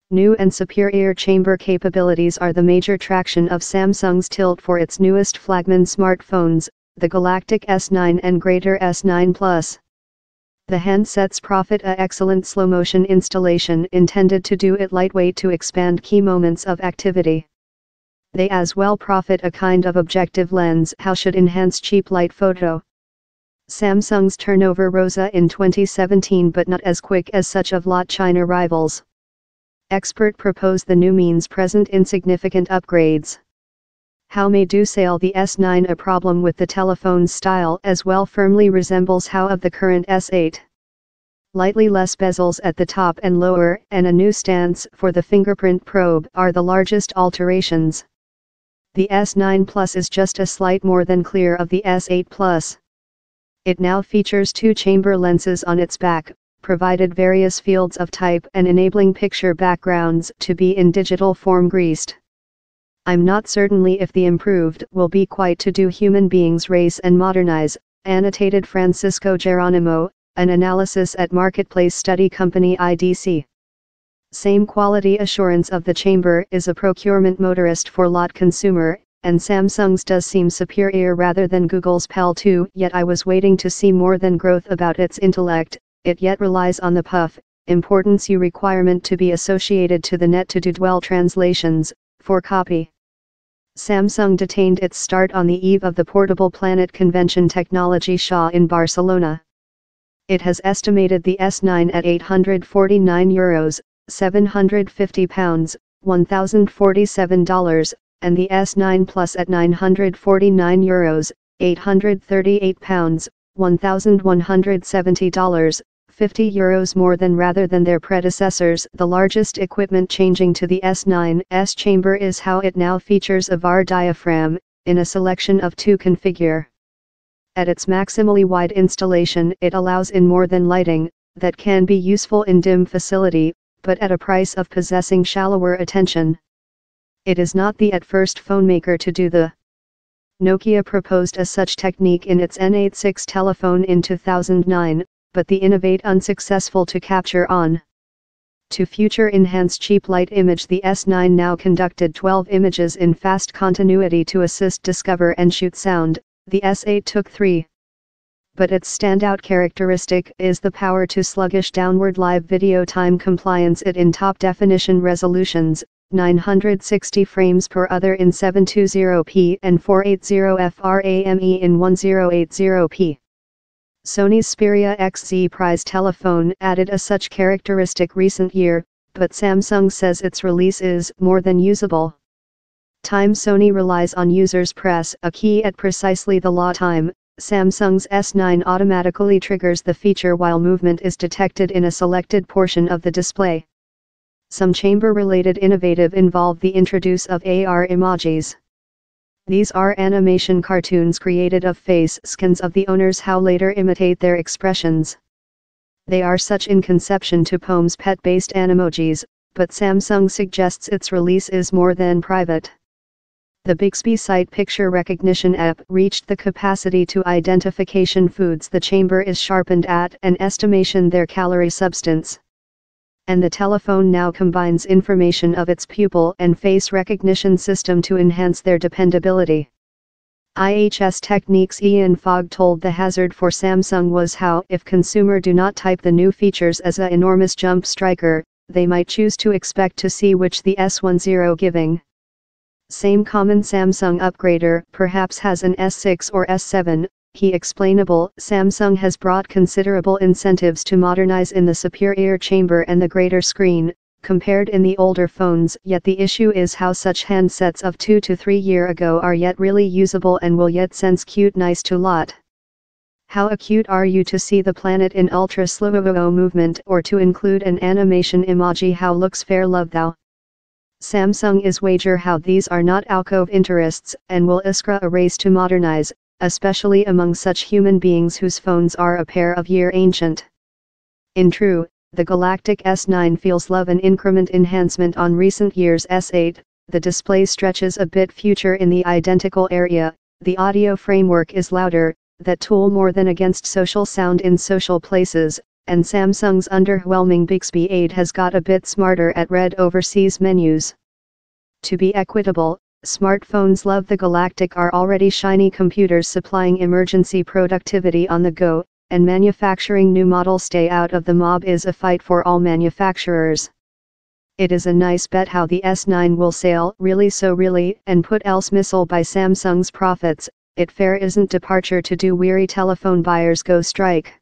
New and superior chamber capabilities are the major attraction of Samsung's tilt for its newest flagman smartphones, the Galactic S9 and greater S9 Plus. The handsets profit a excellent slow-motion installation intended to do it lightweight to expand key moments of activity. They as well profit a kind of objective lens how should enhance cheap light photo. Samsung's turnover rose in 2017 but not as quick as such of lot China rivals. Expert propose the new means present insignificant upgrades. How may do sale the S9 a problem with the telephone's style as well firmly resembles how of the current S8. Lightly less bezels at the top and lower and a new stance for the fingerprint probe are the largest alterations. The S9 Plus is just a slight more than clear of the S8 Plus. It now features two chamber lenses on its back, provided various fields of type and enabling picture backgrounds to be in digital form greased. I'm not certainly if the improved will be quite to do human beings race and modernize, annotated Francisco Geronimo, an analysis at marketplace study company IDC. Same quality assurance of the chamber is a procurement motorist for lot consumer, and Samsung's does seem superior rather than Google's Pal 2, yet I was waiting to see more than growth about its intellect. It yet relies on the puff, importance you requirement to be associated to the net to do dwell translations, for copy. Samsung detained its start on the eve of the Portable Planet Convention Technology Show in Barcelona. It has estimated the S9 at €849, £750, $1,047, and the S9 Plus at €949, £838, $1,170, €50 more than rather than their predecessors. The largest equipment changing to the S9's chamber is how it now features a VAR diaphragm, in a selection of two configure. At its maximally wide installation it allows in more than lighting, that can be useful in dim facility, but at a price of possessing shallower attention. It is not the at first phone maker to do the. Nokia proposed a such technique in its N86 telephone in 2009, but the innovate unsuccessful to capture on. To future enhance cheap light image, the S9 now conducted 12 images in fast continuity to assist discover and shoot sound, the S8 took 3. But its standout characteristic is the power to sluggish downward live video time compliance it in top definition resolutions, 960 frames per other in 720p and 480 frame in 1080p. Sony's Xperia XZ prize telephone added a such characteristic recent year, but Samsung says its release is more than usable. Time Sony relies on users press a key at precisely the law time. Samsung's S9 automatically triggers the feature while movement is detected in a selected portion of the display. Some chamber-related innovative involve the introduce of AR emojis. These are animation cartoons created of face scans of the owners how later imitate their expressions. They are such in conception to Poem's pet-based animojis, but Samsung suggests its release is more than private. The Bixby Sight Picture Recognition app reached the capacity to identification foods the chamber is sharpened at and estimation their calorie substance. And the telephone now combines information of its pupil and face recognition system to enhance their dependability. IHS Techniques' Ian Fogg told The Hazard for Samsung was how if consumer do not type the new features as a enormous jump striker, they might choose to expect to see which the S10 giving. Same common Samsung upgrader perhaps has an S6 or S7, he explainable. Samsung has brought considerable incentives to modernize in the superior chamber and the greater screen, compared in the older phones, yet the issue is how such handsets of 2 to 3 years ago are yet really usable and will yet sense cute nice to lot. How acute are you to see the planet in ultra slow movement or to include an animation emoji how looks fair love thou? Samsung is wager how these are not alcove interests and will iskra a race to modernize, especially among such human beings whose phones are a pair of year ancient. In true, the Galactic S9 feels love an increment enhancement on recent year's S8, the display stretches a bit future in the identical area, the audio framework is louder, that tool more than against social sound in social places, and Samsung's underwhelming Bixby 8 has got a bit smarter at red overseas menus. To be equitable, smartphones love the Galactic are already shiny computers supplying emergency productivity on the go, and manufacturing new models stay out of the mob is a fight for all manufacturers. It is a nice bet how the S9 will sail, really so really, and put else missile by Samsung's profits. It fair isn't departure to do weary telephone buyers go strike.